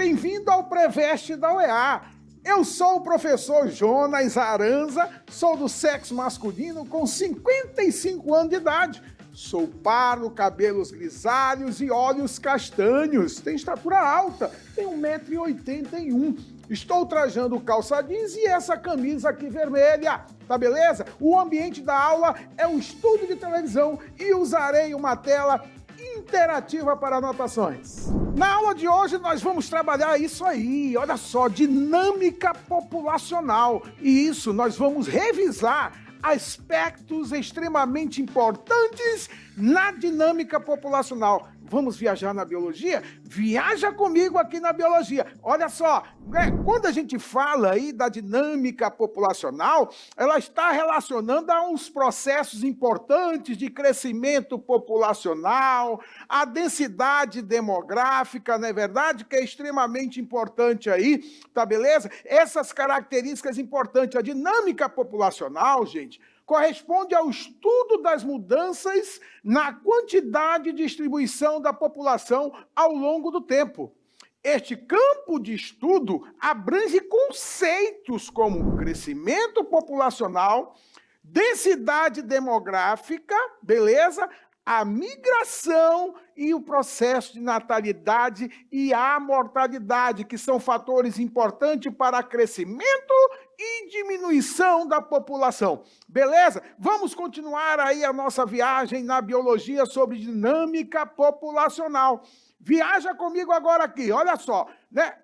bem-vindo ao Preveste da UEA. Eu sou o professor Jonas Aranza, sou do sexo masculino com 55 anos de idade. Sou pardo, cabelos grisalhos e olhos castanhos. Tenho estatura alta, tenho 1,81 m. Estou trajando calça jeans e essa camisa aqui vermelha, tá beleza? O ambiente da aula é um estúdio de televisão e usarei uma tela interativa para anotações. Na aula de hoje nós vamos trabalhar isso aí, olha só, dinâmica populacional. E isso nós vamos revisar aspectos extremamente importantes na dinâmica populacional. Vamos viajar na biologia? Viaja comigo aqui na biologia. Olha só, quando a gente fala aí da dinâmica populacional, ela está relacionando a uns processos importantes de crescimento populacional, a densidade demográfica, não é verdade? Que é extremamente importante aí, tá beleza? Essas características importantes, a dinâmica populacional, gente, corresponde ao estudo das mudanças na quantidade e distribuição da população ao longo do tempo. Este campo de estudo abrange conceitos como crescimento populacional, densidade demográfica, beleza? A migração e o processo de natalidade e a mortalidade, que são fatores importantes para crescimento e diminuição da população. Beleza? Vamos continuar aí a nossa viagem na biologia sobre dinâmica populacional. Viaja comigo agora aqui, olha só, né?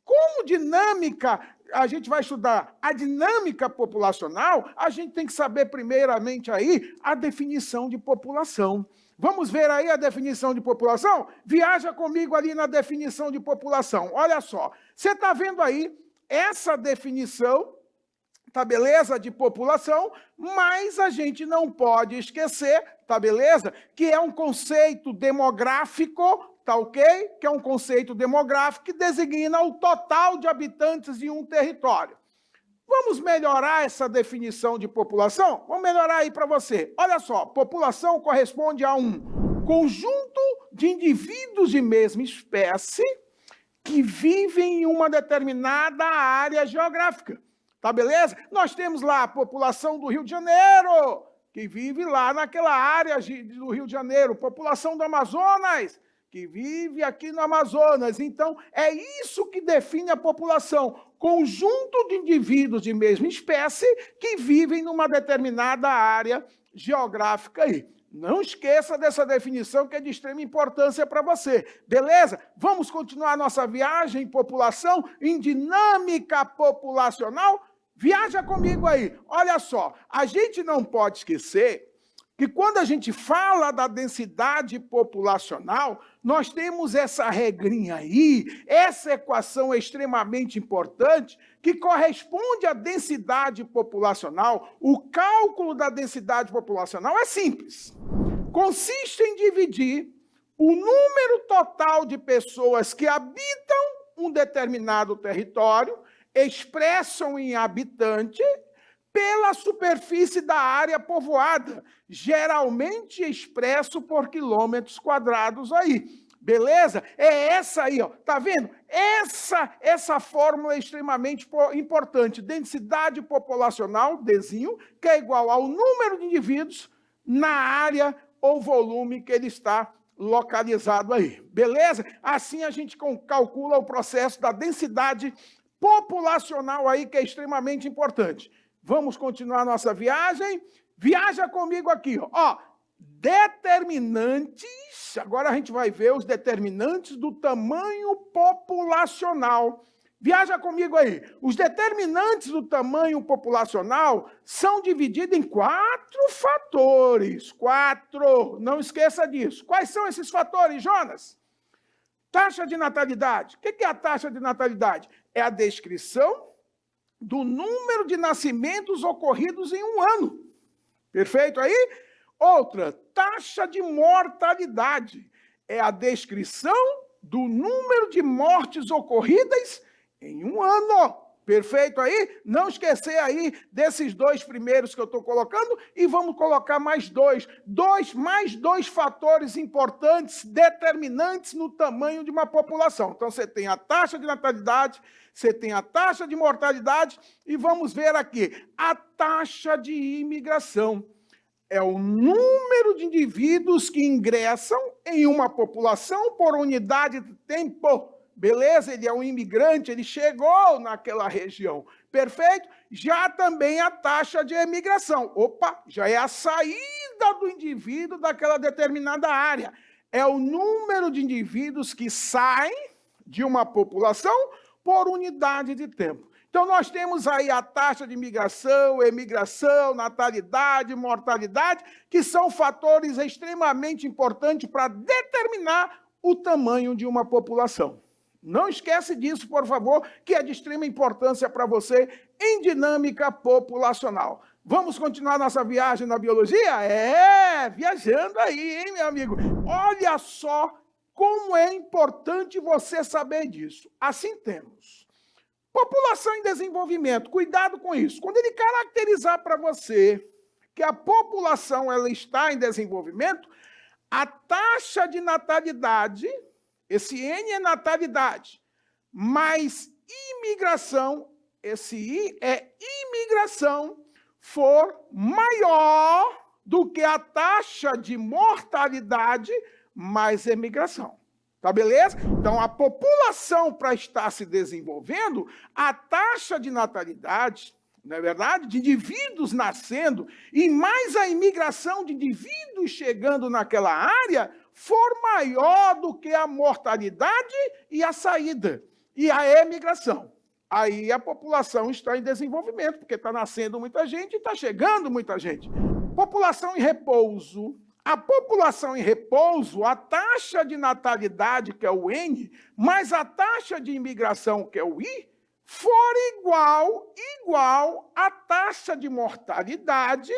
Como dinâmica, a gente vai estudar a dinâmica populacional, a gente tem que saber primeiramente aí a definição de população. Vamos ver aí a definição de população? Viaja comigo ali na definição de população. Olha só, você está vendo aí essa definição, tá beleza, de população, mas a gente não pode esquecer, tá beleza, que é um conceito demográfico, tá ok? Que é um conceito demográfico que designa o total de habitantes de um território. Vamos melhorar essa definição de população? Vamos melhorar aí para você. Olha só, população corresponde a um conjunto de indivíduos de mesma espécie que vivem em uma determinada área geográfica. Tá beleza? Nós temos lá a população do Rio de Janeiro, que vive lá naquela área do Rio de Janeiro. População do Amazonas, que vive aqui no Amazonas. Então, é isso que define a população. Conjunto de indivíduos de mesma espécie que vivem numa determinada área geográfica aí. Não esqueça dessa definição que é de extrema importância para você, beleza? Vamos continuar nossa viagem em população, em dinâmica populacional? Viaja comigo aí. Olha só, a gente não pode esquecer que quando a gente fala da densidade populacional, nós temos essa regrinha aí, essa equação é extremamente importante, que corresponde à densidade populacional. O cálculo da densidade populacional é simples. Consiste em dividir o número total de pessoas que habitam um determinado território, expressam em habitante, pela superfície da área povoada, geralmente expresso por quilômetros quadrados aí. Beleza? É essa aí, ó. Tá vendo? Essa fórmula é extremamente importante. Densidade populacional, Dzinho, que é igual ao número de indivíduos na área ou volume que ele está localizado aí. Beleza? Assim a gente calcula o processo da densidade populacional aí, que é extremamente importante. Vamos continuar nossa viagem? Viaja comigo aqui, ó. Determinantes, agora a gente vai ver os determinantes do tamanho populacional. Viaja comigo aí. Os determinantes do tamanho populacional são divididos em 4 fatores. 4, não esqueça disso. Quais são esses fatores, Jonas? Taxa de natalidade. O que é a taxa de natalidade? É a descrição do número de nascimentos ocorridos em um ano. Perfeito aí? Outra, taxa de mortalidade. É a descrição do número de mortes ocorridas em um ano. Perfeito aí? Não esquecer aí desses dois primeiros que eu estou colocando e vamos colocar mais mais dois fatores importantes, determinantes no tamanho de uma população. Então, você tem a taxa de natalidade, você tem a taxa de mortalidade e vamos ver aqui, a taxa de imigração. É o número de indivíduos que ingressam em uma população por unidade de tempo. Beleza? Ele é um imigrante, ele chegou naquela região. Perfeito? Já também a taxa de emigração. Opa, já é a saída do indivíduo daquela determinada área. É o número de indivíduos que saem de uma população por unidade de tempo. Então, nós temos aí a taxa de imigração, emigração, natalidade, mortalidade, que são fatores extremamente importantes para determinar o tamanho de uma população. Não esquece disso, por favor, que é de extrema importância para você em dinâmica populacional. Vamos continuar nossa viagem na biologia? Viajando aí, hein, meu amigo? Olha só como é importante você saber disso. Assim temos. População em desenvolvimento, cuidado com isso. Quando ele caracterizar para você que a população ela está em desenvolvimento, a taxa de natalidade, esse N é natalidade, mais imigração, esse I é imigração, for maior do que a taxa de mortalidade mais emigração. Tá beleza? Então, a população, para estar se desenvolvendo, a taxa de natalidade, não é verdade? De indivíduos nascendo, e mais a imigração de indivíduos chegando naquela área, for maior do que a mortalidade e a saída, e a emigração. Aí a população está em desenvolvimento, porque está nascendo muita gente e está chegando muita gente. População em repouso. A população em repouso, a taxa de natalidade, que é o N, mais a taxa de imigração, que é o I, for igual à taxa de mortalidade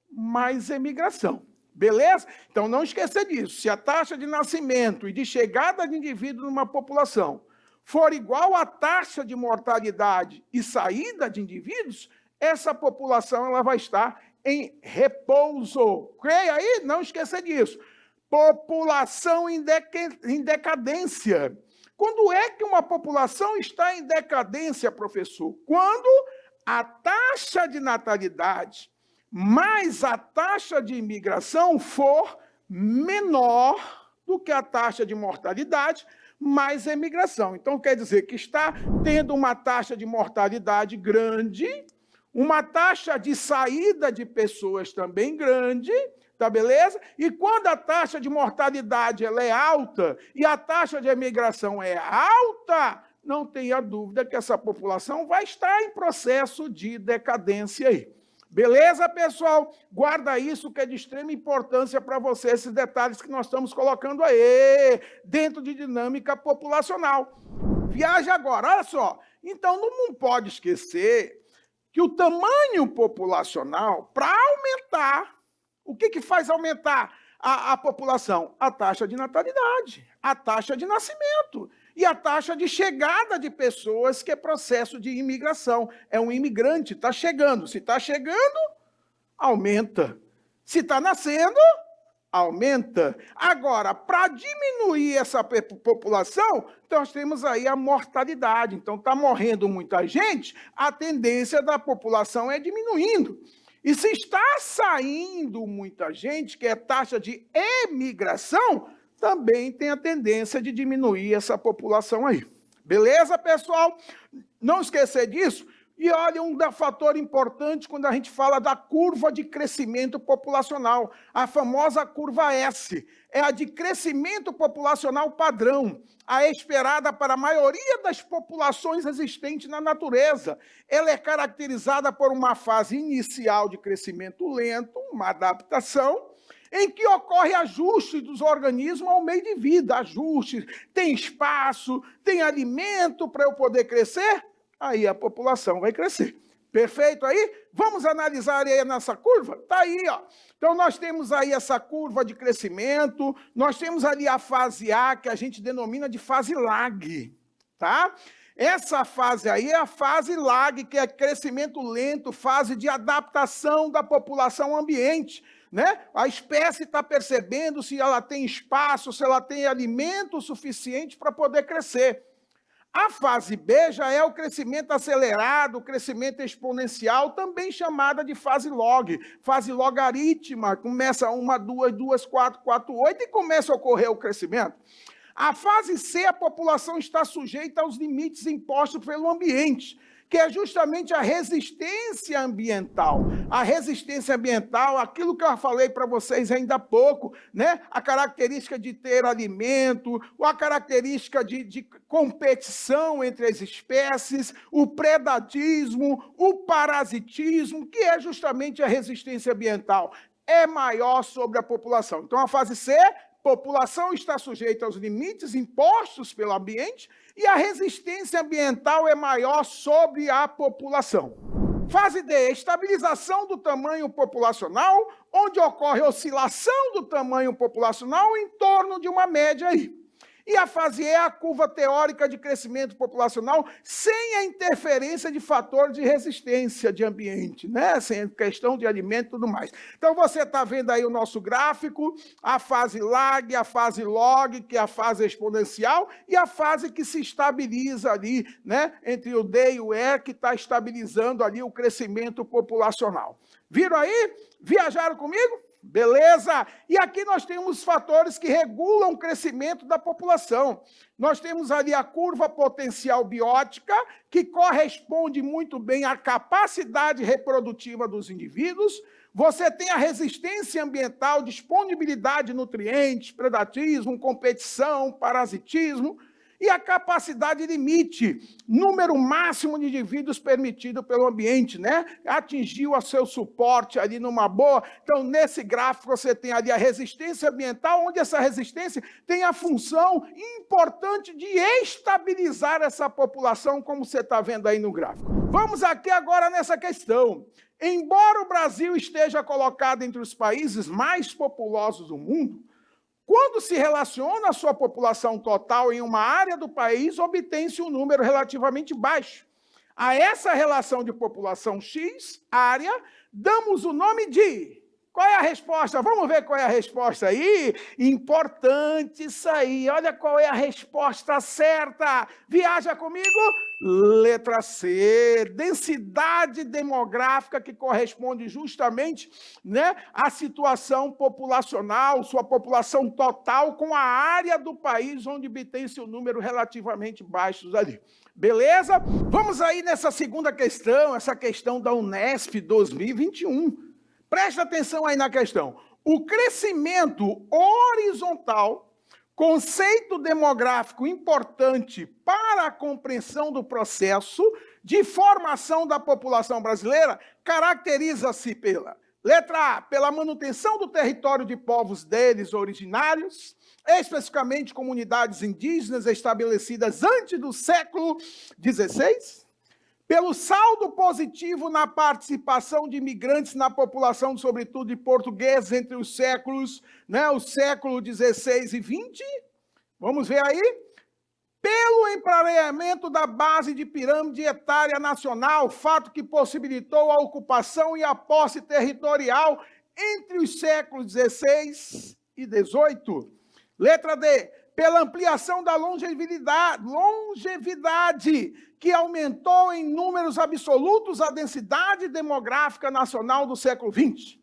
mais emigração. Beleza? Então, não esqueça disso. Se a taxa de nascimento e de chegada de indivíduo numa população for igual à taxa de mortalidade e saída de indivíduos, essa população ela vai estar em repouso. Ok? Aí, não esqueça disso. População em decadência. Quando é que uma população está em decadência, professor? Quando a taxa de natalidade mais a taxa de imigração for menor do que a taxa de mortalidade mais a imigração. Então, quer dizer que está tendo uma taxa de mortalidade grande, uma taxa de saída de pessoas também grande, tá beleza? E quando a taxa de mortalidade ela é alta e a taxa de imigração é alta, não tenha dúvida que essa população vai estar em processo de decadência aí. Beleza, pessoal? Guarda isso que é de extrema importância para você, esses detalhes que nós estamos colocando aí, dentro de dinâmica populacional. Viaja agora, olha só. Então, não pode esquecer que o tamanho populacional, para aumentar, o que faz aumentar a população? A taxa de natalidade, a taxa de nascimento e a taxa de chegada de pessoas, que é processo de imigração. É um imigrante, está chegando. Se está chegando, aumenta. Se está nascendo, aumenta. Agora, para diminuir essa população, nós temos aí a mortalidade. Então, está morrendo muita gente, a tendência da população é diminuindo. E se está saindo muita gente, que é taxa de emigração, também tem a tendência de diminuir essa população aí. Beleza, pessoal? Não esquecer disso. E olha, um fator importante quando a gente fala da curva de crescimento populacional, a famosa curva S, é a de crescimento populacional padrão, a esperada para a maioria das populações existentes na natureza. Ela é caracterizada por uma fase inicial de crescimento lento, uma adaptação, em que ocorre ajuste dos organismos ao meio de vida, ajuste, tem espaço, tem alimento para eu poder crescer, aí a população vai crescer. Perfeito aí? Vamos analisar aí nessa curva? Está aí, ó. Então, nós temos aí essa curva de crescimento, nós temos ali a fase A, que a gente denomina de fase lag, tá? Essa fase aí é a fase lag, que é crescimento lento, fase de adaptação da população ao ambiente, né? A espécie está percebendo se ela tem espaço, se ela tem alimento suficiente para poder crescer. A fase B já é o crescimento acelerado, o crescimento exponencial, também chamada de fase log, fase logarítmica, começa 1, 2, 2, 4, 4, 8 e começa a ocorrer o crescimento. A fase C, a população está sujeita aos limites impostos pelo ambiente, que é justamente a resistência ambiental. A resistência ambiental, aquilo que eu falei para vocês ainda há pouco, né? A característica de ter alimento, a característica de competição entre as espécies, o predatismo, o parasitismo, que é justamente a resistência ambiental, é maior sobre a população. Então, a fase C, população está sujeita aos limites impostos pelo ambiente e a resistência ambiental é maior sobre a população. Fase D, estabilização do tamanho populacional, onde ocorre oscilação do tamanho populacional em torno de uma média aí. E a fase E é a curva teórica de crescimento populacional sem a interferência de fator de resistência de ambiente, né? Sem questão de alimento e tudo mais. Então, você está vendo aí o nosso gráfico, a fase lag, a fase log, que é a fase exponencial, e a fase que se estabiliza ali, né? Entre o D e o E, que está estabilizando ali o crescimento populacional. Viram aí? Viajaram comigo? Beleza? E aqui nós temos fatores que regulam o crescimento da população. Nós temos ali a curva potencial biótica, que corresponde muito bem à capacidade reprodutiva dos indivíduos. Você tem a resistência ambiental, disponibilidade de nutrientes, predatismo, competição, parasitismo. E a capacidade limite, número máximo de indivíduos permitido pelo ambiente, né? Atingiu o seu suporte ali numa boa. Então, nesse gráfico, você tem ali a resistência ambiental, onde essa resistência tem a função importante de estabilizar essa população, como você está vendo aí no gráfico. Vamos aqui agora nessa questão. Embora o Brasil esteja colocado entre os países mais populosos do mundo, quando se relaciona a sua população total em uma área do país, obtém-se um número relativamente baixo. A essa relação de população X, área, damos o nome de... Qual é a resposta? Vamos ver qual é a resposta aí? Importante isso aí. Olha qual é a resposta certa. Viaja comigo? Letra C, densidade demográfica, que corresponde justamente, né, à situação populacional, sua população total com a área do país onde obtém-se um número relativamente baixo ali. Beleza? Vamos aí nessa segunda questão, essa questão da Unesp 2021. Presta atenção aí na questão. O crescimento horizontal, conceito demográfico importante para a compreensão do processo de formação da população brasileira, caracteriza-se pela letra A, pela manutenção do território de povos deles originários, especificamente comunidades indígenas estabelecidas antes do século XVI, pelo saldo positivo na participação de imigrantes na população, sobretudo de portugueses, entre os séculos, né, o século XVI e XX. Vamos ver aí? Pelo emparelhamento da base de pirâmide etária nacional, fato que possibilitou a ocupação e a posse territorial entre os séculos XVI e XVIII. Letra D. Pela ampliação da longevidade, que aumentou em números absolutos a densidade demográfica nacional do século XX.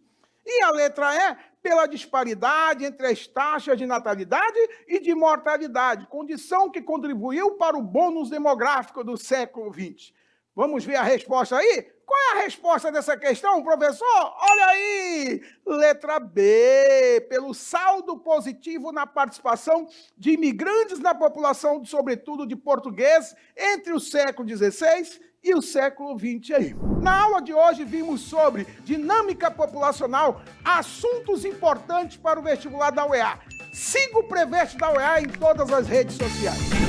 E a letra E, pela disparidade entre as taxas de natalidade e de mortalidade, condição que contribuiu para o bônus demográfico do século XX. Vamos ver a resposta aí? Qual é a resposta dessa questão, professor? Olha aí! Letra B, pelo saldo positivo na participação de imigrantes na população, sobretudo de portugueses, entre o século XVI e o século XX aí. Na aula de hoje vimos sobre dinâmica populacional, assuntos importantes para o vestibular da UEA. Siga o Preveste da UEA em todas as redes sociais.